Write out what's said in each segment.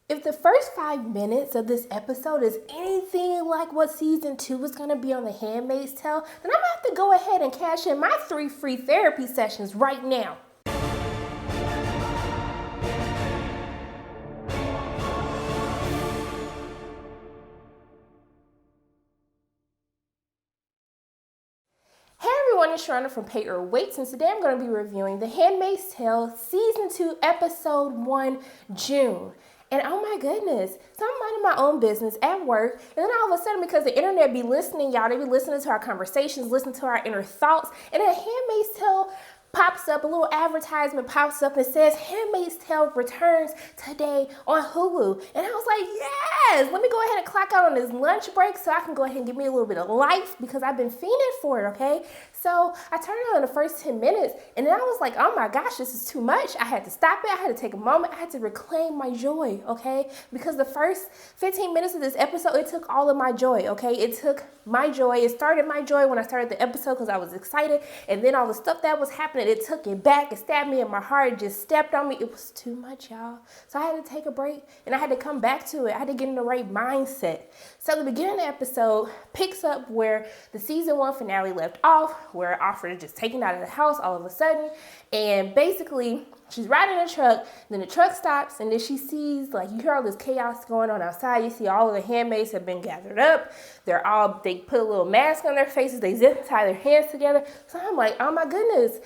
If the first 5 minutes of this episode is anything like what season 2 is going to be on The Handmaid's Tale, then I'm going to have to go ahead and cash in my 3 free therapy sessions right now. It's Sharonda from Pay or Wait, and today I'm going to be reviewing The Handmaid's Tale Season 2, Episode 1, June. And oh my goodness, so I'm minding my own business at work, and then all of a sudden, because the internet be listening, y'all, they be listening to our conversations, listening to our inner thoughts, and The Handmaid's Tale pops up, a little advertisement pops up and says Handmaid's Tale returns today on Hulu. And I was like, yes, let me go ahead and clock out on this lunch break so I can go ahead and give me a little bit of life because I've been fiending for it, okay? So I turned on in the first 10 minutes and then I was like, oh my gosh, this is too much. I had to stop it. I had to take a moment. I had to reclaim my joy, okay? Because the first 15 minutes of this episode, it took all of my joy, okay? It took my joy. It started my joy when I started the episode because I was excited. And then all the stuff that was happening, it took it back. It stabbed me in my heart. It just stepped on me. It was too much, y'all. So I had to take a break and I had to come back to it. I had to get in the right mindset. So the beginning of the episode picks up where the season 1 finale left off, where Alfred is just taken out of the house all of a sudden. And basically, she's riding a truck, then the truck stops, and then she sees, like, you hear all this chaos going on outside. You see all of the handmaids have been gathered up. They put a little mask on their faces. They zip tie their hands together. So I'm like, oh my goodness.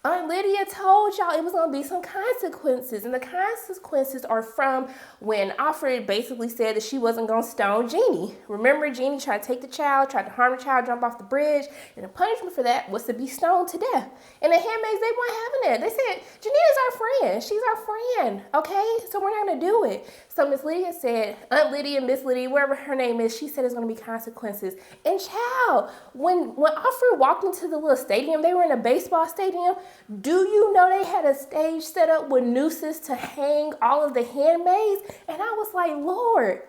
Aunt Lydia told y'all it was going to be some consequences. And the consequences are from when Alfred basically said that she wasn't going to stone Jeannie. Remember, Jeannie tried to take the child, tried to harm the child, jump off the bridge. And the punishment for that was to be stoned to death. And the handmaids, they weren't having that. They said, Janita's our friend. She's our friend. Okay? So we're not going to do it. So Miss Lydia said, Aunt Lydia, Miss Lydia, wherever her name is, she said it's going to be consequences. And child, when Alfred walked into the little stadium, they were in a baseball stadium. Do you know they had a stage set up with nooses to hang all of the handmaids? And I was like, Lord,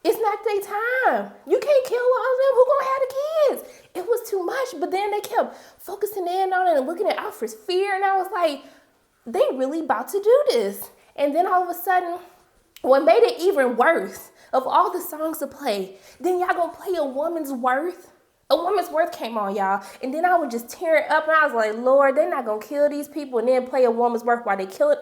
it's not their time. You can't kill all of them. Who gonna have the kids? It was too much. But then they kept focusing in on it and looking at Alfred's fear. And I was like, they really about to do this. And then all of a sudden, what made it even worse, of all the songs to play, then y'all gonna play A Woman's Worth? A Woman's Worth came on, y'all. And then I was just tearing up and I was like, Lord, they're not gonna kill these people and then play A Woman's Worth while they kill it.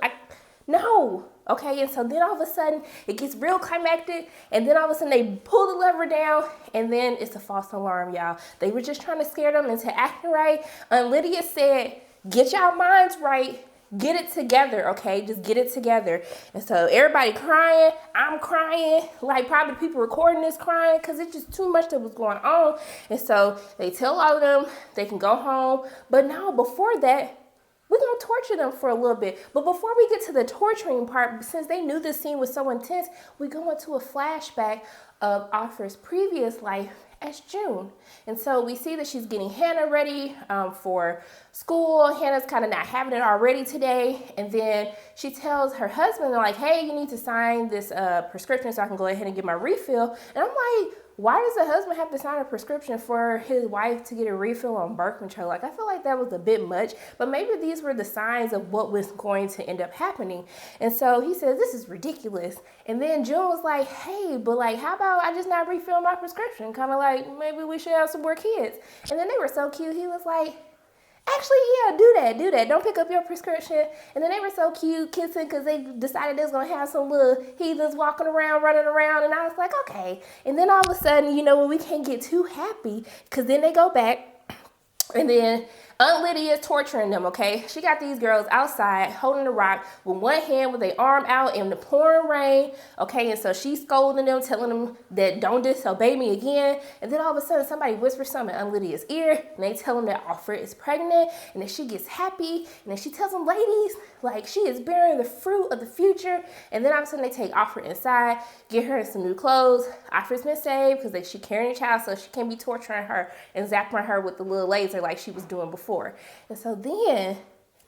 No. Okay, and so then all of a sudden it gets real climactic, and then all of a sudden they pull the lever down, and then it's a false alarm, y'all. They were just trying to scare them into acting right. And Lydia said, get y'all minds right. Get it together, okay? Just get it together. And so everybody crying, I'm crying, like probably people recording this crying because it's just too much that was going on. And so they tell all of them they can go home. But no, before that, we're going to torture them for a little bit. But before we get to the torturing part, since they knew this scene was so intense, we go into a flashback of Alfred's previous life as June. And so we see that she's getting Hannah ready for school. Hannah's kind of not having it already today. And then she tells her husband, like, hey, you need to sign this prescription so I can go ahead and get my refill. And I'm like, why does the husband have to sign a prescription for his wife to get a refill on birth control? Like, I feel like that was a bit much, but maybe these were the signs of what was going to end up happening. And so he says, this is ridiculous. And then June was like, hey, but like, how about I just not refill my prescription? Kind of like, maybe we should have some more kids. And then they were so cute. He was like, actually, yeah, do that. Don't pick up your prescription. And then they were so cute, kissing, because they decided they was going to have some little heathens walking around, running around. And I was like, okay. And then all of a sudden, you know, we can't get too happy, because then they go back. And then Aunt Lydia is torturing them, okay? She got these girls outside holding a rock with one hand with their arm out in the pouring rain, okay? And so she's scolding them, telling them that don't disobey me again. And then all of a sudden somebody whispers something in Aunt Lydia's ear, and they tell them that Alfred is pregnant, and then she gets happy, and then she tells them, ladies, like, she is bearing the fruit of the future. And then all of a sudden they take Alfred inside, get her in some new clothes. Alfred's been saved because she's carrying a child, so she can't be torturing her and zapping her with the little laser like she was doing before. And so then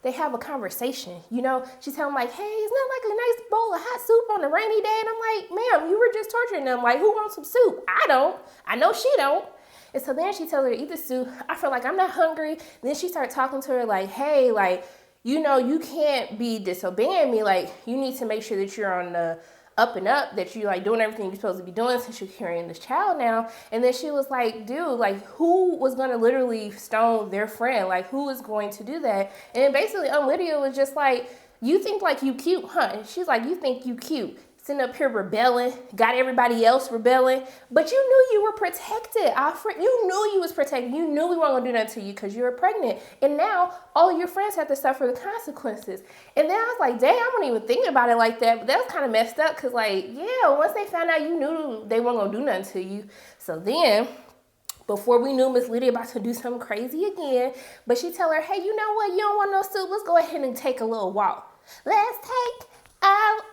they have a conversation, you know, she's telling like, hey, isn't that like a nice bowl of hot soup on a rainy day? And I'm like, ma'am, you were just torturing them. Like, who wants some soup? I don't. I know she don't. And so then she tells her to eat the soup. I feel like I'm not hungry. And then she started talking to her like, hey, like, you know, you can't be disobeying me. Like, you need to make sure that you're on the up and up that you like doing everything you're supposed to be doing since you're carrying this child now. And then she was like, dude, like who was going to literally stone their friend? Like who is going to do that? And then basically Lydia was just like, you think like you cute, huh? And she's like, you think you cute. Sitting up here rebelling, got everybody else rebelling, but you knew you were protected, Alfred. You knew you was protected. You knew we weren't gonna do nothing to you because you were pregnant. And now all of your friends have to suffer the consequences. And then I was like, dang, I wasn't even thinking about it like that, but that was kind of messed up because like, yeah, once they found out you knew they weren't gonna do nothing to you. So then, before we knew Miss Lydia about to do something crazy again, but she tell her, hey, you know what? You don't want no soup. Let's go ahead and take a little walk. Let's take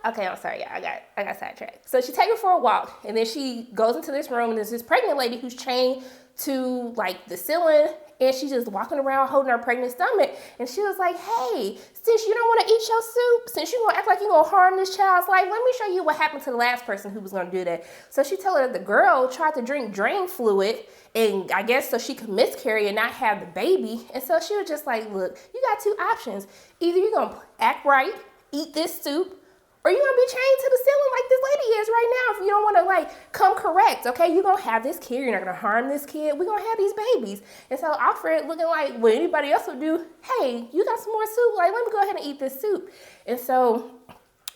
okay, I'm sorry, yeah, I got sidetracked. So she take her for a walk, and then she goes into this room, and there's this pregnant lady who's chained to like the ceiling, and she's just walking around holding her pregnant stomach. And she was like, hey, since you don't want to eat your soup, since you're gonna act like you're gonna harm this child's life, let me show you what happened to the last person who was gonna do that. So she told her that the girl tried to drink drain fluid, and I guess so she could miscarry and not have the baby. And so she was just like, look, you got two options. Either you're gonna act right, eat this soup, or you're going to be chained to the ceiling like this lady is right now if you don't want to, like, come correct, okay? You're going to have this kid. You're not going to harm this kid. We're going to have these babies. And so Alfred, looking like what anybody else would do, hey, you got some more soup? Like, let me go ahead and eat this soup. And so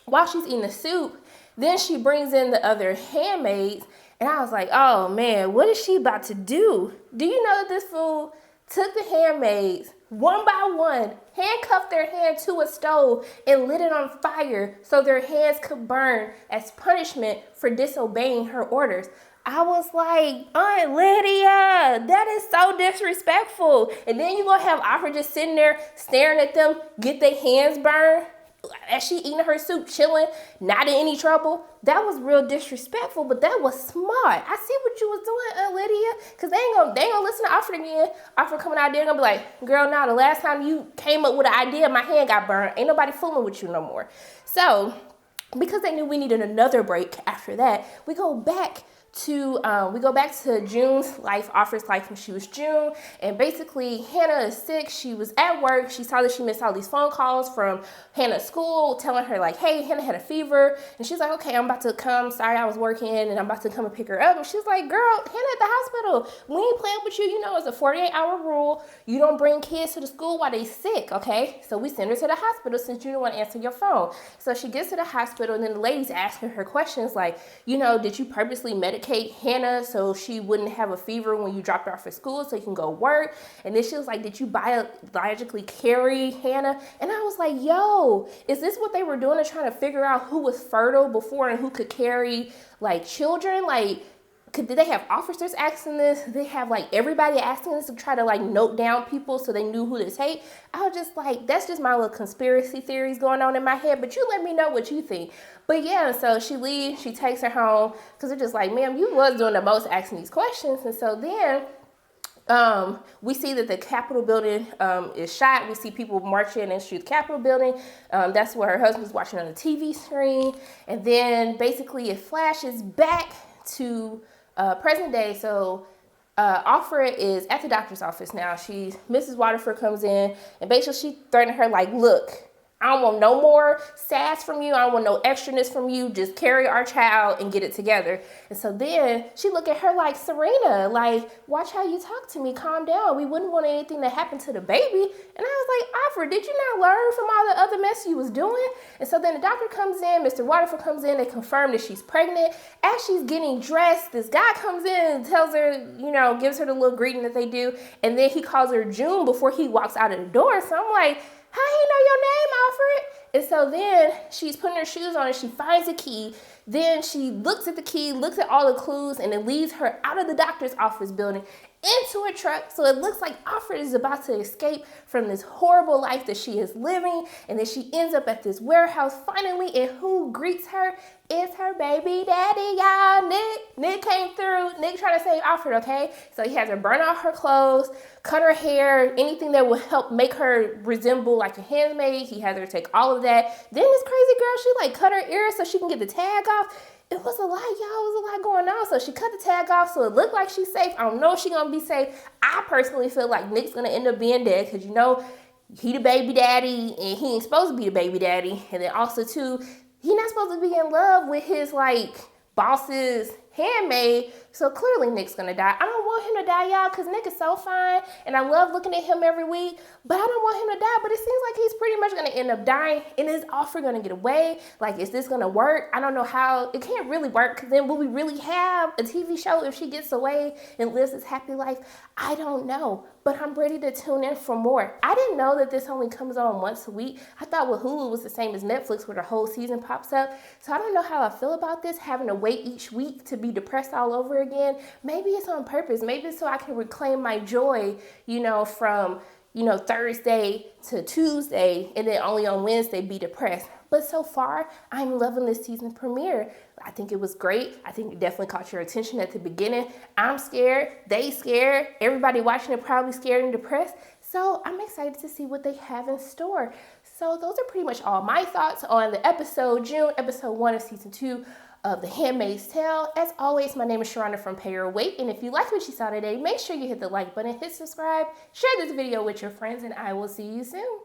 while she's eating the soup, then she brings in the other handmaids. And I was like, oh, man, what is she about to do? Do you know that this fool took the handmaids one by one, handcuffed their hand to a stove and lit it on fire so their hands could burn as punishment for disobeying her orders? I was like, Aunt Lydia, that is so disrespectful. And then you're going to have Alfred just sitting there staring at them, get their hands burned as she eating her soup, chilling, not in any trouble. That was real disrespectful, but that was smart. I see what you was doing, Aunt Lydia, because they ain't gonna listen to Alfred again. Alfred coming out there gonna be like, girl, now the last time you came up with an idea, my hand got burned. Ain't nobody fooling with you no more. So because they knew we needed another break after that, we go back to June's life, Alfred's life when she was June. And basically Hannah is sick. She was at work. She saw that she missed all these phone calls from Hannah's school telling her like, hey, Hannah had a fever. And she's like, okay, I'm about to come. Sorry, I was working and I'm about to come and pick her up. And she's like, girl, Hannah at the hospital. We ain't playing with you. You know, it's a 48-hour rule. You don't bring kids to the school while they sick, okay? So we send her to the hospital since you don't want to answer your phone. So she gets to the hospital and then the lady's asking her questions like, you know, did you purposely medicate Hannah so she wouldn't have a fever when you dropped her off at school so you can go work? And then she was like, did you biologically carry Hannah? And I was like, yo, is this what they were doing to trying to figure out who was fertile before and who could carry like children? Like, did they have officers asking this? Did they have like everybody asking this to try to like note down people so they knew who to take? I was just like, that's just my little conspiracy theories going on in my head, but you let me know what you think. But yeah, so she leaves, she takes her home because they're just like, ma'am, you was doing the most asking these questions. And so then we see that the Capitol building is shot. We see people marching and shoot the Capitol building. That's where her husband's watching on the TV screen. And then basically it flashes back to present day. So Alfred is at the doctor's office now. Mrs. Waterford comes in and basically she threatened her like, look, I don't want no more sass from you. I don't want no extraness from you. Just carry our child and get it together. And so then she looked at her like, Serena, like, watch how you talk to me. Calm down. We wouldn't want anything to happen to the baby. And I was like, Alfred, did you not learn from all the other mess you was doing? And so then the doctor comes in, Mr. Waterford comes in, they confirm that she's pregnant. As she's getting dressed, this guy comes in and tells her, you know, gives her the little greeting that they do. And then he calls her June before he walks out of the door. So I'm like, how he know your name, Alfred? And so then she's putting her shoes on and she finds a key. Then she looks at the key, looks at all the clues, and it leads her out of the doctor's office building into a truck. So it looks like Alfred is about to escape from this horrible life that she is living. And then she ends up at this warehouse finally. And who greets her? It's her baby daddy, y'all. Nick came through. Nick trying to save Alfred, okay? So he has her burn off her clothes, cut her hair, anything that will help make her resemble like a handmaid. He has her take all of that. Then this crazy girl, she like cut her ears so she can get the tag off. It was a lot, y'all. It was a lot going on. So she cut the tag off so it looked like she's safe. I don't know if she's going to be safe. I personally feel like Nick's going to end up being dead because, you know, he the baby daddy and he ain't supposed to be the baby daddy. And then also, too, He's not supposed to be in love with his like boss's handmaid, so clearly Nick's gonna die. I don't want him to die, y'all, because Nick is so fine, and I love looking at him every week, but I don't want him to die. But it seems like he's pretty much gonna end up dying, and is offer gonna get away? Like, is this gonna work? I don't know how. It can't really work, because then will we really have a TV show if she gets away and lives this happy life? I don't know, but I'm ready to tune in for more. I didn't know that this only comes on once a week. I thought with Hulu was the same as Netflix, where the whole season pops up. So I don't know how I feel about this, having to wait each week to be depressed all over again. Maybe it's on purpose. Maybe it's so I can reclaim my joy, from Thursday to Tuesday, and then only on Wednesday be depressed. But so far, I'm loving this season premiere. I think it was great. I think it definitely caught your attention at the beginning. I'm scared. They scared. Everybody watching it probably scared and depressed. So I'm excited to see what they have in store. So those are pretty much all my thoughts on the episode June, episode 1 of season 2 of The Handmaid's Tale. As always, my name is Sharonda from Pay Your Weight, and if you liked what you saw today, make sure you hit the like button, hit subscribe, share this video with your friends, and I will see you soon.